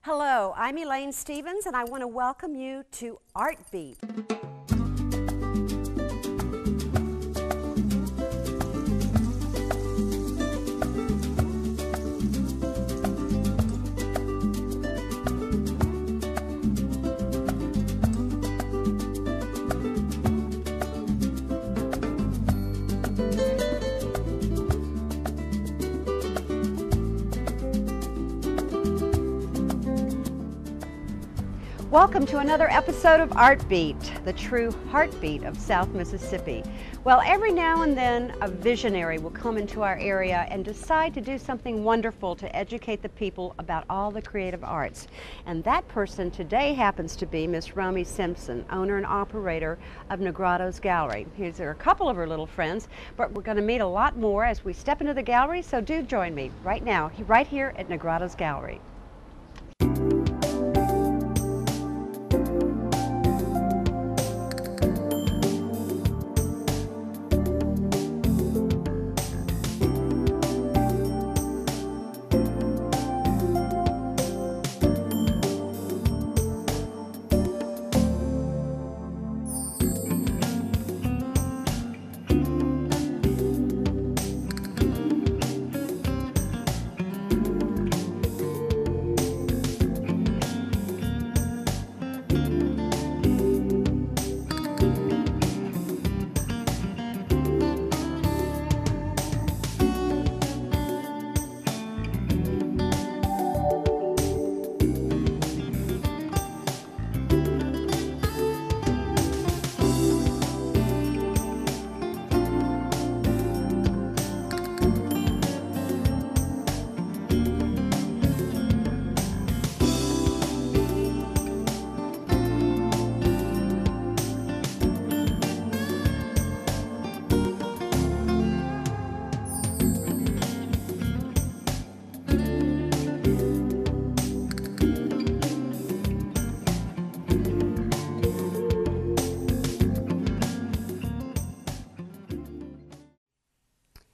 Hello, I'm Elaine Stevens, and I want to welcome you to Art Beat. Welcome to another episode of Art Beat, the true heartbeat of South Mississippi. Well, every now and then a visionary will come into our area and decide to do something wonderful to educate the people about all the creative arts. And that person today happens to be Miss Romy Simpson, owner and operator of Negrottos Gallery. These are a couple of her little friends, but we're going to meet a lot more as we step into the gallery, so do join me right now, right here at Negrottos Gallery.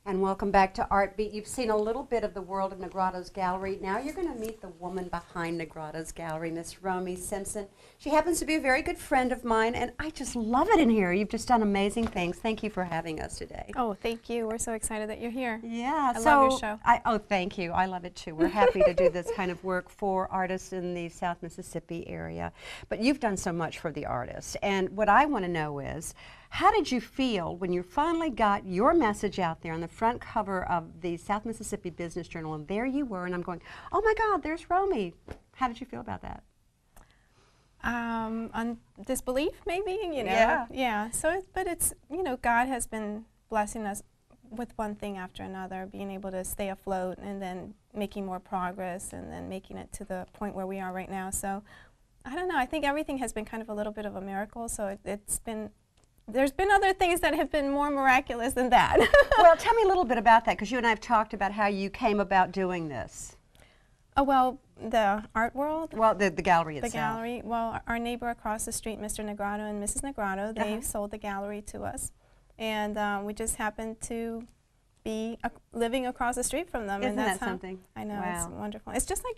And welcome back to Art Beat. You've seen a little bit of the world of Negrottos Gallery. Now you're going to meet the woman behind Negrottos Gallery, Miss Romy Simpson. She happens to be a very good friend of mine, and I just love it in here. You've just done amazing things. Thank you for having us today. Oh, thank you. We're so excited that you're here. Yeah. I love your show. Oh, thank you. I love it too. We're happy to do this kind of work for artists in the South Mississippi area. But you've done so much for the artists, and what I want to know is, how did you feel when you finally got your message out there on the front cover of the South Mississippi Business Journal, and there you were, and I'm going, oh my God, there's Romy. How did you feel about that? On disbelief, maybe, you know. Yeah. Yeah. So, but it's, you know, God has been blessing us with one thing after another, being able to stay afloat and then making more progress and then making it to the point where we are right now. So, I don't know. I think everything has been kind of a little bit of a miracle. So it's been. There's been other things that have been more miraculous than that. Well, tell me a little bit about that, because you and I have talked about how you came about doing this. Oh, well, the art world? Well, the gallery itself. The gallery. Well, our neighbor across the street, Mr. Negrotto and Mrs. Negrotto, they sold the gallery to us. And we just happened to be living across the street from them. Isn't and that's that something? I know, wow. It's wonderful. It's just like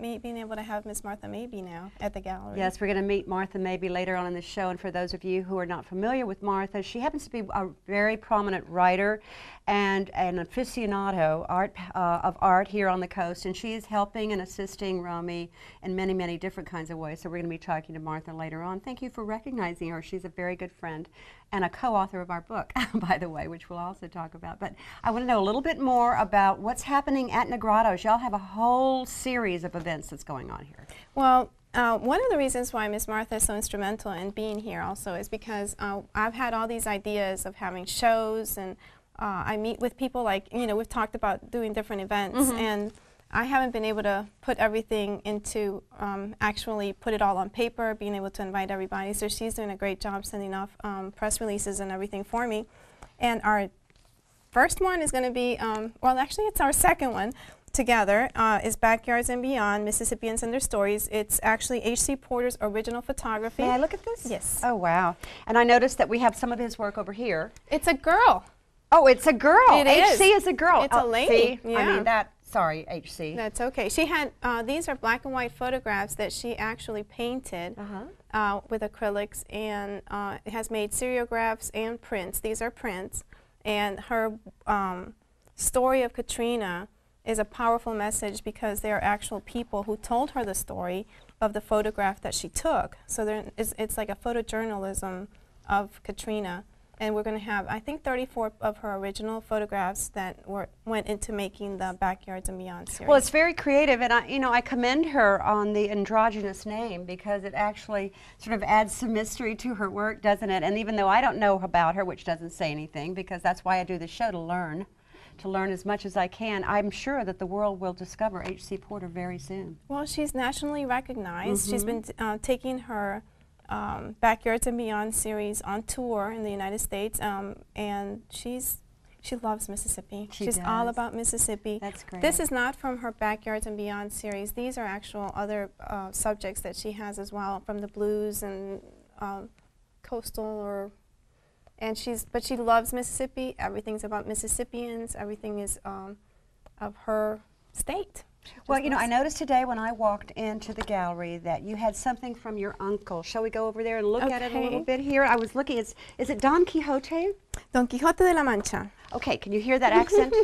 me being able to have Miss Martha Maybe now at the gallery. Yes, we're going to meet Martha Maybe later on in the show, and for those of you who are not familiar with Martha, she happens to be a very prominent writer and an aficionado of art here on the coast, and she is helping and assisting Romy in many, many different kinds of ways. So we're going to be talking to Martha later on. Thank you for recognizing her. She's a very good friend and a co-author of our book, by the way, which we'll also talk about. But I want to know a little bit more about what's happening at Negrottos. Y'all have a whole series of events that's going on here. Well, one of the reasons why Miss Martha is so instrumental in being here also is because I've had all these ideas of having shows, and I meet with people, like, you know, we've talked about doing different events, and I haven't been able to put everything into, actually put it all on paper, being able to invite everybody. So she's doing a great job sending off press releases and everything for me. And our first one is going to be, well, actually it's our second one together, is Backyards and Beyond, Mississippians and Their Stories. It's actually H.C. Porter's original photography. May I look at this? Yes. Oh, wow. And I noticed that we have some of his work over here. It's a girl. Oh, it's a girl. It is. HC is a girl. It's a lady. See? Yeah. I mean, that Sorry, HC. That's okay. She had, these are black and white photographs that she actually painted with acrylics, and has made seriographs and prints. These are prints. And her story of Katrina is a powerful message because there are actual people who told her the story of the photograph that she took. So it's like a photojournalism of Katrina. And we're going to have, I think, 34 of her original photographs that went into making the Backyards and Beyond series. Well, it's very creative, and I commend her on the androgynous name because it actually sort of adds some mystery to her work, doesn't it? And even though I don't know about her, which doesn't say anything, because that's why I do the show, to learn as much as I can, I'm sure that the world will discover H.C. Porter very soon. Well, she's nationally recognized. She's been taking her Backyards and Beyond series on tour in the United States, and she loves Mississippi. She's all about Mississippi. That's great. This is not from her Backyards and Beyond series. These are actual other subjects that she has as well, from the blues and coastal, but she loves Mississippi. Everything's about Mississippians. Everything is of her state. Well, I noticed today when I walked into the gallery that you had something from your uncle. Shall we go over there and look at it a little bit here? I was looking, is it Don Quixote? Don Quixote de la Mancha. Okay, can you hear that accent?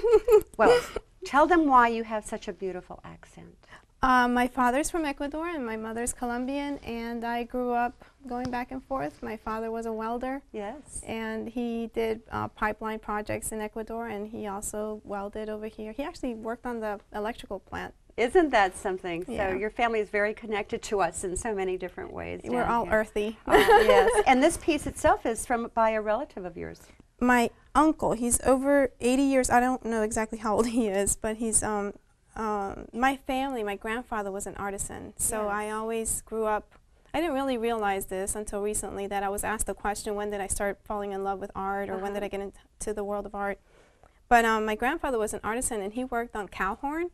Well, tell them why you have such a beautiful accent. My father's from Ecuador and my mother's Colombian, and I grew up going back and forth. My father was a welder. Yes. And he did pipeline projects in Ecuador, and he also welded over here. He actually worked on the electrical plant. Isn't that something? Yeah. So your family is very connected to us in so many different ways. We're all earthy. Yes. And this piece itself is by a relative of yours. My uncle, he's over 80 years. I don't know exactly how old he is, but he's my family, my grandfather was an artisan, so I always grew up. I didn't really realize this until recently, that I was asked the question, when did I start falling in love with art, or when did I get into the world of art? But my grandfather was an artisan, and he worked on cow horn,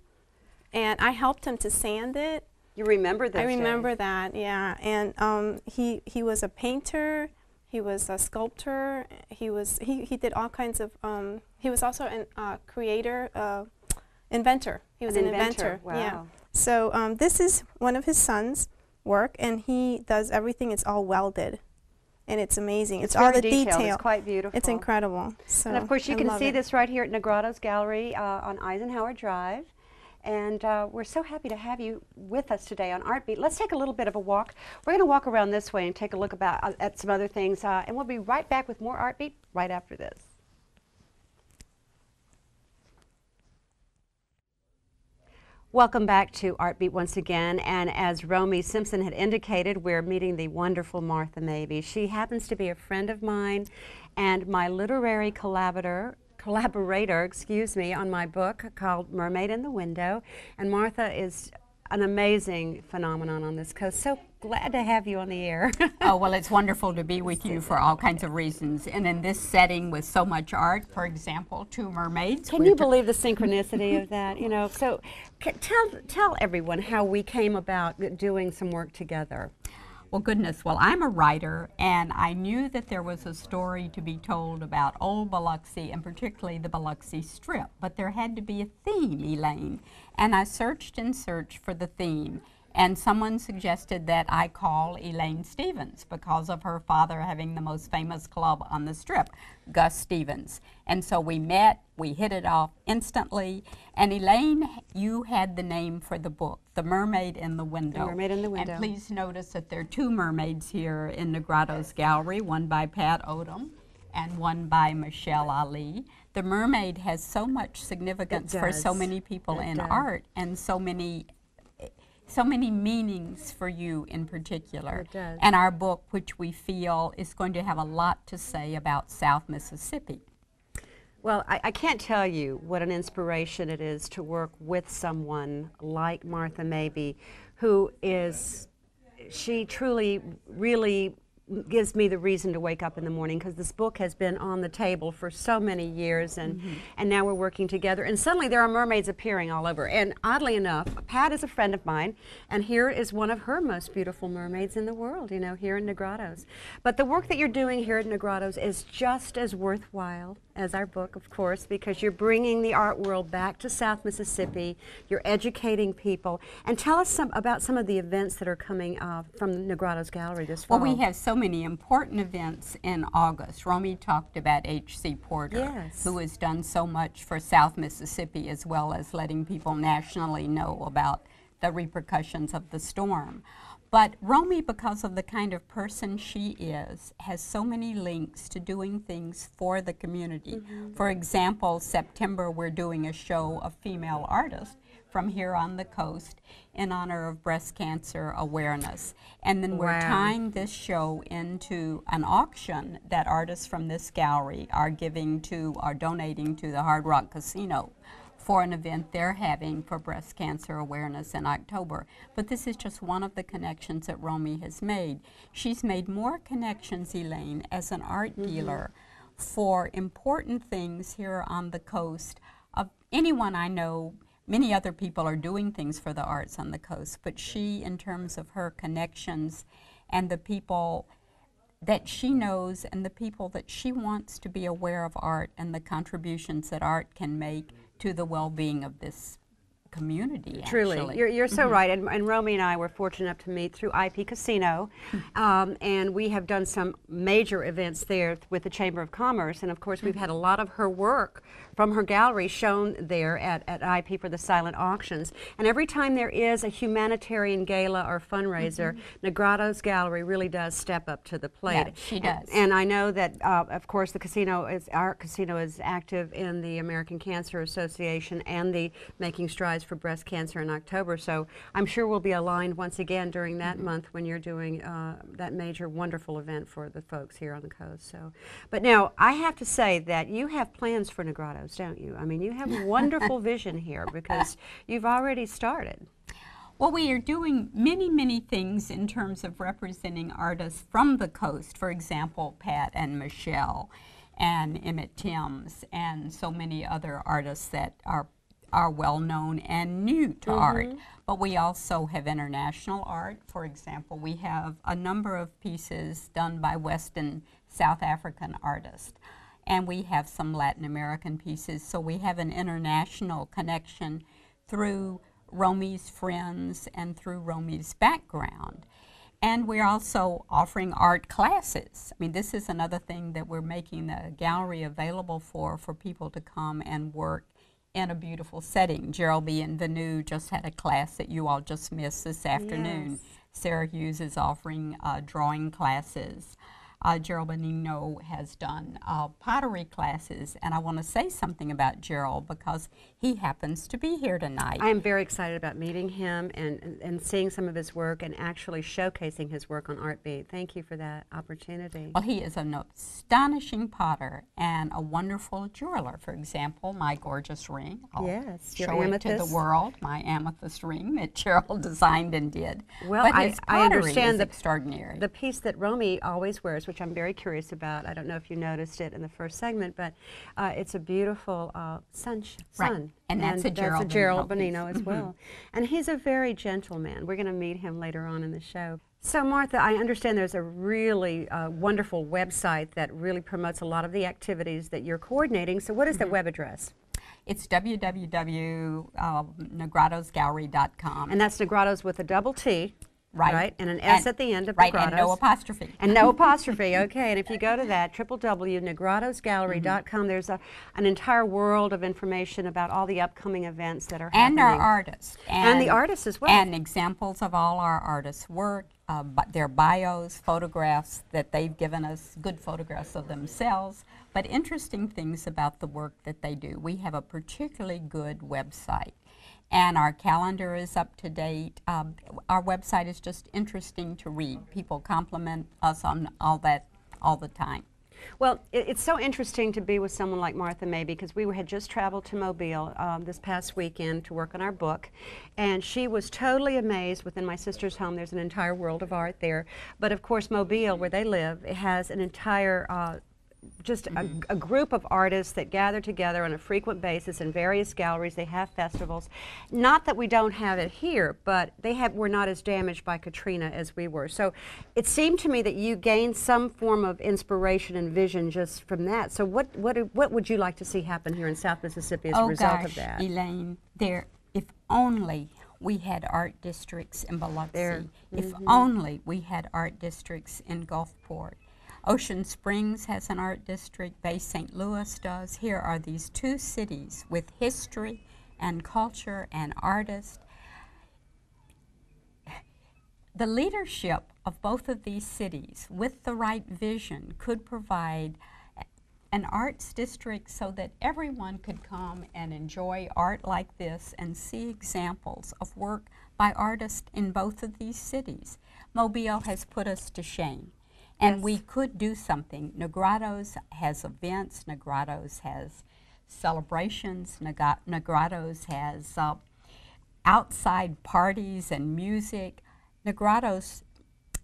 and I helped him to sand it. You remember that? I remember that, yeah. And he was a painter, he was a sculptor, he did all kinds of, he was also a creator, inventor. He was an inventor. Wow. Yeah. So this is one of his sons' work, and he does everything. It's all welded, and it's amazing. It's all the detail. It's quite beautiful. It's incredible. So and of course, you can see this right here at Negrottos Gallery on Eisenhower Drive. And we're so happy to have you with us today on Art Beat. Let's take a little bit of a walk. We're going to walk around this way and take a look at some other things, and we'll be right back with more Art Beat right after this. Welcome back to Art Beat once again, and as Romy Simpson had indicated, we're meeting the wonderful Martha Mabey. She happens to be a friend of mine and my literary collaborator, on my book called Mermaid in the Window, and Martha is an amazing phenomenon on this coast. So glad to have you on the air. Oh, well, it's wonderful to be with you for all kinds of reasons. And in this setting with so much art, for example, two mermaids. Can you believe the synchronicity of that? So tell everyone how we came about doing some work together. Well, goodness, I'm a writer, and I knew that there was a story to be told about old Biloxi, and particularly the Biloxi Strip, but there had to be a theme, Elaine. And I searched and searched for the theme, and someone suggested that I call Elaine Stevens because of her father having the most famous club on the Strip, Gus Stevens. And so we met, we hit it off instantly, and Elaine, you had the name for the book, The Mermaid in the Window. The Mermaid in the Window. And please notice that there are two mermaids here in Negrottos Gallery, one by Pat Odom and one by Michelle Ali. The mermaid has so much significance for so many people in art, and so many meanings for you in particular. It does. And our book, which we feel is going to have a lot to say about South Mississippi. Well, I can't tell you what an inspiration it is to work with someone like Martha Mabey, who she truly, really gives me the reason to wake up in the morning, because this book has been on the table for so many years, and now we're working together, and suddenly there are mermaids appearing all over. And oddly enough, Pat is a friend of mine, and here is one of her most beautiful mermaids in the world, here in Negrottos. But the work that you're doing here at Negrottos is just as worthwhile as our book, of course, because you're bringing the art world back to South Mississippi. You're educating people. And tell us about some of the events that are coming from the Negrottos Gallery this fall. Well, we have so many important events in August. Romy talked about H.C. Porter, yes, who has done so much for South Mississippi, as well as letting people nationally know about the repercussions of the storm. But Romy, because of the kind of person she is, has so many links to doing things for the community. Mm-hmm. For example, September we're doing a show of female artists from here on the coast in honor of breast cancer awareness. And then we're tying this show into an auction that artists from this gallery are donating to the Hard Rock Casino for an event they're having for breast cancer awareness in October. But this is just one of the connections that Romy has made. She's made more connections, Elaine, as an art dealer for important things here on the coast of anyone I know. Many other people are doing things for the arts on the coast, but she, in terms of her connections and the people that she knows and the people that she wants to be aware of art and the contributions that art can make to the well-being of this community. Truly, actually. You're so right. And Romy and I were fortunate enough to meet through IP Casino, and we have done some major events there with the Chamber of Commerce. And of course, we've had a lot of her work from her gallery shown there at IP for the silent auctions. And every time there is a humanitarian gala or fundraiser, Negrottos Gallery really does step up to the plate. Yeah, she does. And I know that, of course, our casino is active in the American Cancer Association and the Making Strides for Breast Cancer in October. So I'm sure we'll be aligned once again during that month when you're doing that major, wonderful event for the folks here on the coast. So, but now I have to say that you have plans for Negrottos, don't you? I mean, you have a wonderful vision here because you've already started. Well, we are doing many, many things in terms of representing artists from the coast. For example, Pat and Michelle and Emmett Timms and so many other artists that are well known and new to art. But we also have international art. For example, we have a number of pieces done by West and South African artists. And we have some Latin American pieces. So we have an international connection through Romy's friends and through Romy's background. And we're also offering art classes. I mean, this is another thing that we're making the gallery available for people to come and work in a beautiful setting. Gerald Bienvenu just had a class that you all just missed this afternoon. Yes. Sarah Hughes is offering drawing classes. Gerald Benigno has done pottery classes, and I want to say something about Gerald because he happens to be here tonight. I am very excited about meeting him and seeing some of his work and actually showcasing his work on ArtBeat. Thank you for that opportunity. Well, he is an astonishing potter and a wonderful jeweler. For example, my gorgeous ring. I'll show it to the world, my amethyst ring that Gerald designed and did. Well, but his I understand is extraordinary. The piece that Romy always wears, which I'm very curious about. I don't know if you noticed it in the first segment, but it's a beautiful sun. And that's a Gerald Benigno as well. And he's a very gentle man. We're going to meet him later on in the show. So Martha, I understand there's a really wonderful website that really promotes a lot of the activities that you're coordinating. So what is the web address? It's www.negrottosgallery.com. And that's Negrottos with a double T. Right. And an S at the end of Right, Negrottos. and no apostrophe. And no apostrophe, okay. And if you go to that, www.negrottosgallery.com, there's an entire world of information about all the upcoming events that are happening. And our artists. And the artists as well. And examples of all our artists' work, their bios, photographs that they've given us, good photographs of themselves, but interesting things about the work that they do. We have a particularly good website. And our calendar is up to date. Our website is just interesting to read. People compliment us on all that all the time. Well, it's so interesting to be with someone like Martha May because we had just traveled to Mobile this past weekend to work on our book, and she was totally amazed. Within my sister's home, there's an entire world of art there. But of course, Mobile, where they live, it has an entire just a group of artists that gather together on a frequent basis in various galleries. They have festivals. Not that we don't have it here, but we're not as damaged by Katrina as we were. So it seemed to me that you gained some form of inspiration and vision just from that. So what would you like to see happen here in South Mississippi as a result of that? Elaine, if only we had art districts in Biloxi, if only we had art districts in Gulfport. Ocean Springs has an art district, Bay St. Louis does. Here are these two cities with history and culture and artists. The leadership of both of these cities with the right vision could provide an arts district so that everyone could come and enjoy art like this and see examples of work by artists in both of these cities. Mobile has put us to shame. And we could do something. Negrottos has events, Negrottos has celebrations, Negrottos has outside parties and music. Negrottos,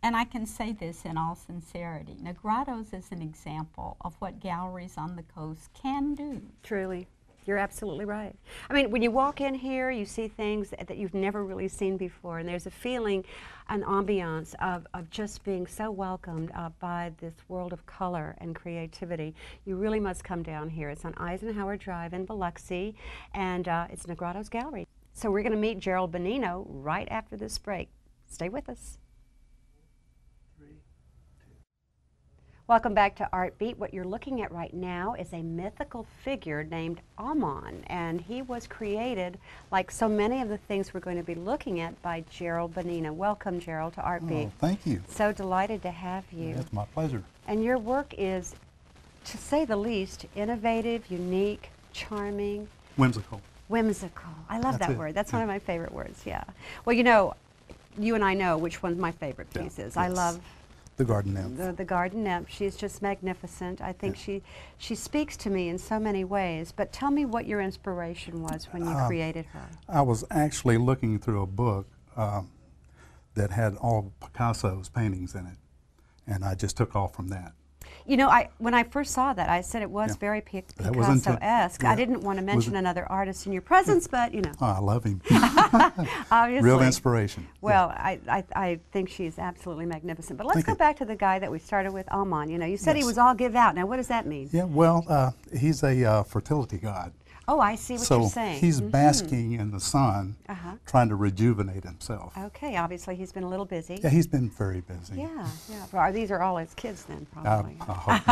and I can say this in all sincerity, Negrottos is an example of what galleries on the coast can do. Truly. You're absolutely right. I mean, when you walk in here, you see things that you've never really seen before, and there's a feeling, an ambiance of just being so welcomed by this world of color and creativity. You really must come down here. It's on Eisenhower Drive in Biloxi, and it's Negrottos Gallery. So we're going to meet Gerald Bonino right after this break. Stay with us. Welcome back to Art Beat. What you're looking at right now is a mythical figure named Amon, and he was created, like so many of the things we're going to be looking at, by Gerald Bonino. Welcome, Gerald, to Art Beat. Thank you. So delighted to have you. It's my pleasure. And your work is, to say the least, innovative, unique, charming. Whimsical. Whimsical. I love that it. word. That's one of my favorite words, yeah. Well, you know, you and I know which one's my favorite piece is. I love the garden nymph. The garden nymph. She's just magnificent. I think she speaks to me in so many ways. But tell me what your inspiration was when you created her. I was actually looking through a book that had all of Picasso's paintings in it, and I just took off from that. You know, when I first saw that, I said it was very Picasso-esque. I didn't want to mention another artist in your presence, but you know. Oh, I love him. Obviously. Real inspiration. Well, I think she's absolutely magnificent. But let's go back to the guy that we started with, Amon. You know, you said he was all give out. Now, what does that mean? Yeah, well, he's a fertility god. Oh, I see what you're saying. So he's basking in the sun, trying to rejuvenate himself. Okay, obviously he's been a little busy. Yeah, he's been very busy. Yeah, yeah. Well, these are all his kids then, probably. I hope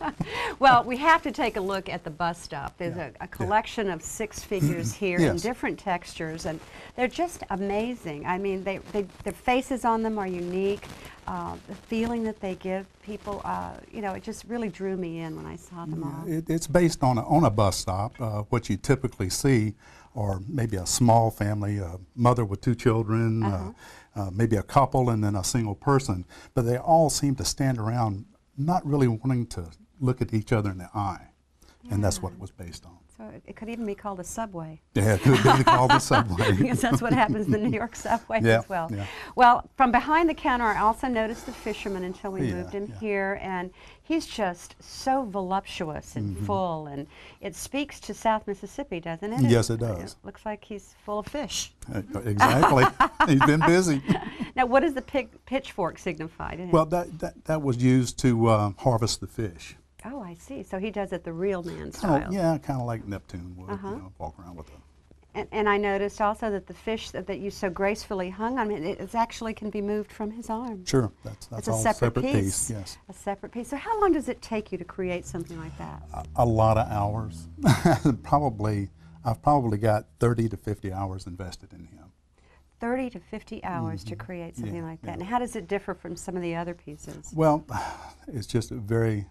not. Well, we have to take a look at the bust stop. There's a collection of 6 figures here in different textures, and they're just amazing. I mean, the faces on them are unique. The feeling that they give people, you know, it just really drew me in when I saw them all. It's based on a bus stop. What you typically see, or maybe a small family, a mother with 2 children, maybe a couple, and then a single person. But they all seem to stand around, not really wanting to look at each other in the eye, and that's what it was based on. So it could even be called a subway. Yeah, it could be called the subway. Because that's what happens in the New York subway as well. Yeah. Well, from behind the counter, I also noticed the fisherman until we moved him here, and he's just so voluptuous and full, and it speaks to South Mississippi, doesn't it? Yes, it does. It looks like he's full of fish. Exactly. He's been busy. Now, what does the pitchfork signify to him? Well, that was used to harvest the fish. Oh, I see. So he does it the real man style. Oh, yeah, kind of like Neptune would, you know, walk around with a... And I noticed also that the fish that you so gracefully hung on, it actually can be moved from his arm. Sure, that's all a separate piece. Yes. A separate piece. So how long does it take you to create something like that? A lot of hours. I've probably got 30 to 50 hours invested in him. 30 to 50 hours to create something like that. And how does it differ from some of the other pieces? Well, it's just very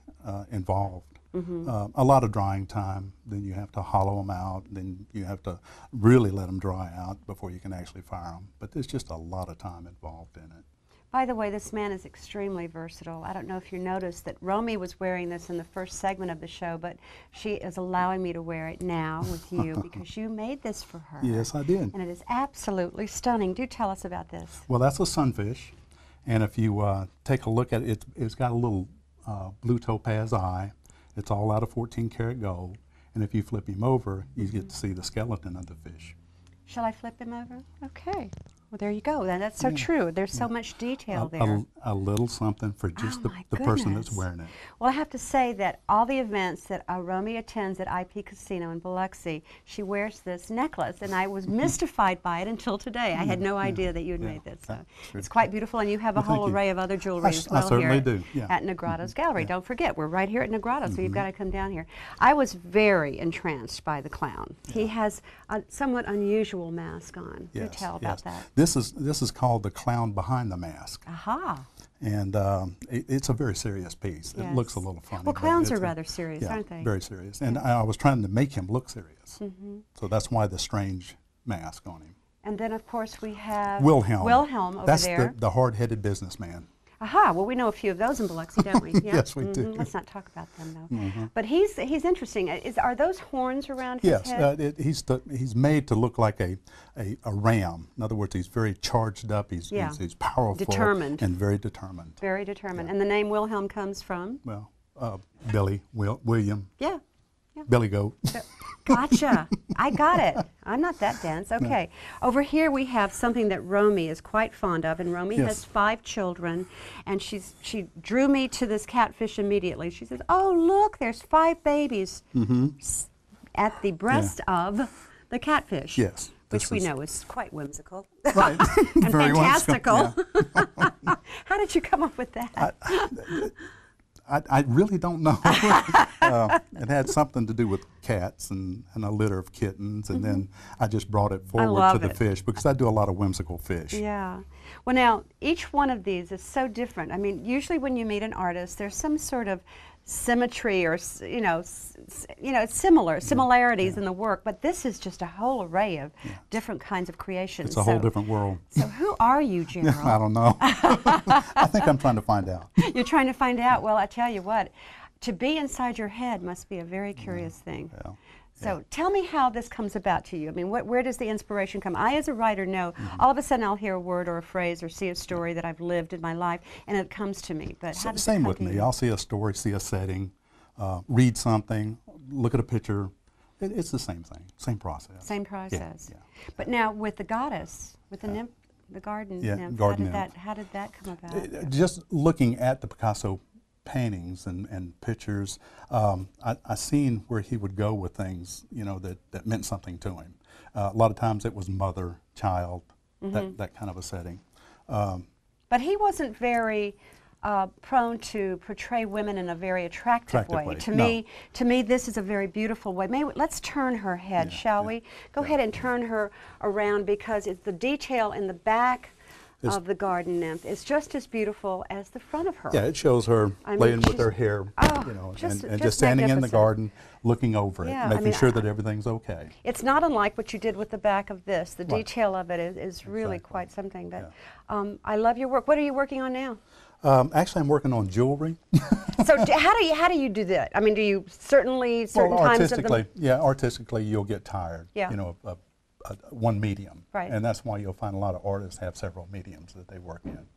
involved. A lot of drying time, then you have to hollow them out, then you have to really let them dry out before you can actually fire them. But there's just a lot of time involved in it. By the way, this man is extremely versatile. I don't know if you noticed that Romy was wearing this in the first segment of the show, but she is allowing me to wear it now with you because you made this for her. Yes, I did. And it is absolutely stunning. Do tell us about this. Well, that's a sunfish, and if you take a look at it, it's got a little blue topaz eye. It's all out of 14 karat gold. And if you flip him over, you get to see the skeleton of the fish. Shall I flip him over? Okay. Well, there you go. That's so true. There's so much detail there. A little something for just Oh, the my person that's goodness. wearing it. Well, I have to say that all the events that Romy attends at IP Casino in Biloxi, she wears this necklace, and I was mystified by it until today. I had no idea that you had made this. So it's quite beautiful, and you have a Well, thank whole you. array of other jewelry as I well certainly here do, yeah. at Negrottos Gallery. Yeah. Don't forget, we're right here at Negrottos, so you've got to come down here. I was very entranced by the clown. He has a somewhat unusual mask on. Do Yes, tell about that. This is called the clown behind the mask. Aha. And it's a very serious piece. It looks a Yes. little funny. Well, but clowns it's are rather serious, yeah, aren't they? very serious. And I was trying to make him look serious. So that's why the strange mask on him. And then, of course, we have Wilhelm. Wilhelm over That's there. the hard-headed businessman. Aha, well, we know a few of those in Biloxi, don't we? Yeah? Yes, we do. Let's not talk about them, though. But he's interesting. Are those horns around his Yes, head? he's made to look like a ram. In other words, he's very charged up. He's powerful, Determined. and very determined. Very determined. And the name Wilhelm comes from? Well, William, Yeah. Billy Goat. Gotcha. I got it. I'm not that dense. Okay. Over here we have something that Romy is quite fond of, and Romy Yes. has 5 children, and she drew me to this catfish immediately. She says, "Oh, look, there's 5 babies at the breast of the catfish." Yes. Which this we is- know is quite whimsical Right. and Very whimsical, fantastical. How did you come up with that? I really don't know. It had something to do with cats and a litter of kittens, and then I just brought it forward to love the it. fish because I do a lot of whimsical fish. Yeah. Well, now, each one of these is so different. I mean, usually when you meet an artist, there's some sort of symmetry or, similarities in the work, but this is just a whole array of different kinds of creations. It's a whole different world. So who are you, Gerald? I don't know. I think I'm trying to find out. You're trying to find out. Well, I tell you what, to be inside your head must be a very curious thing. Yeah. So tell me how this comes about to you. I mean, where does the inspiration come? I, as a writer, know all of a sudden I'll hear a word or a phrase or see a story that I've lived in my life, and it comes to me. But how does it Same come with to me. you? I'll see a story, see a setting, read something, look at a picture. It's the same thing, same process. Same process. Yeah. But now with the goddess, with the nymph, the garden Yeah, nymph, garden how did that come about? Just looking at the Picasso paintings and pictures, I seen where he would go with things, that meant something to him. A lot of times it was mother, child, that kind of a setting. But he wasn't very prone to portray women in a very attractive way. To me, this is a very beautiful way. Let's turn her head, shall we? Go ahead and turn her around, because it's the detail in the back of the garden nymph is just as beautiful as the front of her. Yeah, it shows her I mean, laying with she's- her hair, just and just standing in the magnificent. garden, looking over Yeah, I it, making mean, sure that everything's okay. It's not unlike what you did with the back of this. The Right. detail of it is really Exactly. quite something. But I love your work. What are you working on now? Actually, I'm working on jewelry. So how do you do that? I mean, do you certainly certain Well, times of the artistically, you'll get tired. Yeah. Of one medium. Right. And that's why you'll find a lot of artists have several mediums that they work in.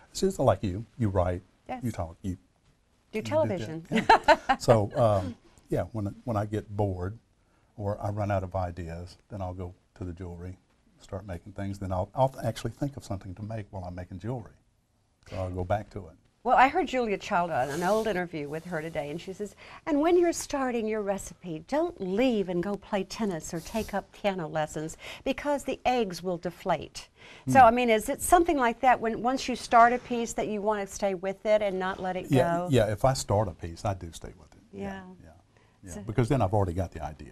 It's just like you write, Yes. you talk, you do that. television? Yeah. So, when I get bored or I run out of ideas, then I'll go to the jewelry, start making things. Then I'll actually think of something to make while I'm making jewelry. So I'll go back to it. Well, I heard Julia Child on an old interview with her today, and she says, and when you're starting your recipe, don't leave and go play tennis or take up piano lessons, because the eggs will deflate. So, I mean, is it something like that once you start a piece that you want to stay with it and not let it go? Yeah, if I start a piece, I do stay with it. Yeah. Yeah, So- because then I've already got the idea,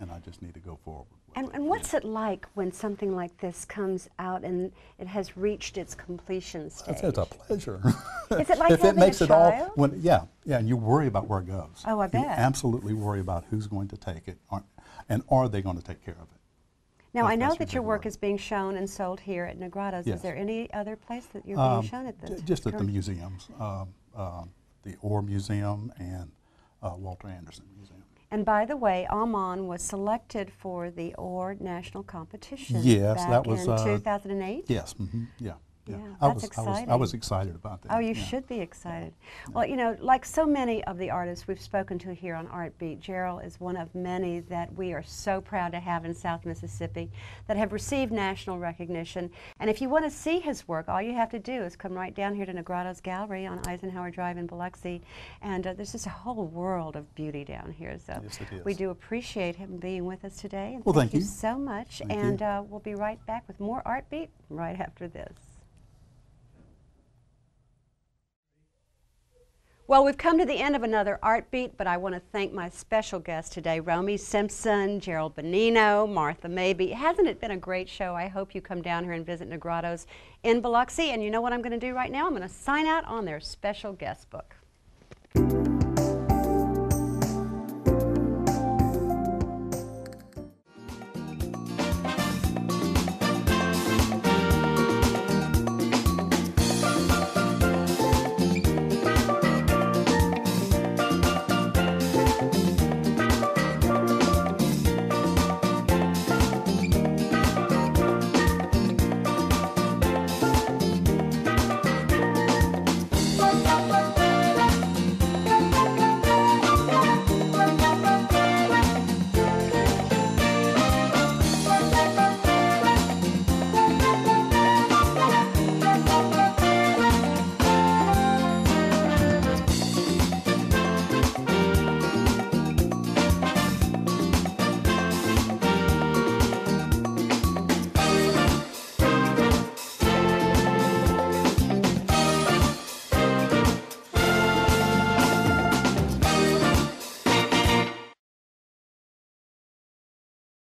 and I just need to go forward with it. And what's it like when something like this comes out and it has reached its completion stage? It's a pleasure. Is it like if having it makes a it all, child? yeah, and you worry about where it goes. Oh, I You bet. absolutely worry about who's going to take it, and are they going to take care of it? Now, I know That's that your your big work worry. is being shown and sold here at Negrottos. Yes. Is there any other place that you're being shown at this? Just at the current- museums, the Orr Museum and Walter Anderson Museum. And by the way, Amon was selected for the Orr National Competition Yes, back that was, in 2008. Yes, yeah. Yeah, I that's exciting. I was excited about that. Oh, you yeah. should be excited. Well, you know, like so many of the artists we've spoken to here on Art Beat, Gerald is one of many that we are so proud to have in South Mississippi that have received national recognition. And if you want to see his work, all you have to do is come right down here to Negrottos Gallery on Eisenhower Drive in Biloxi. And there's just a whole world of beauty down here. So Yes, it is. we do appreciate him being with us today. And Well, thank you. so much. Thank and you. we'll be right back with more Art Beat right after this. Well, we've come to the end of another Art Beat, but I want to thank my special guests today, Romy Simpson, Gerald Bonino, Martha Maybe. Hasn't it been a great show? I hope you come down here and visit Negrottos in Biloxi. And you know what I'm going to do right now? I'm going to sign out on their special guest book.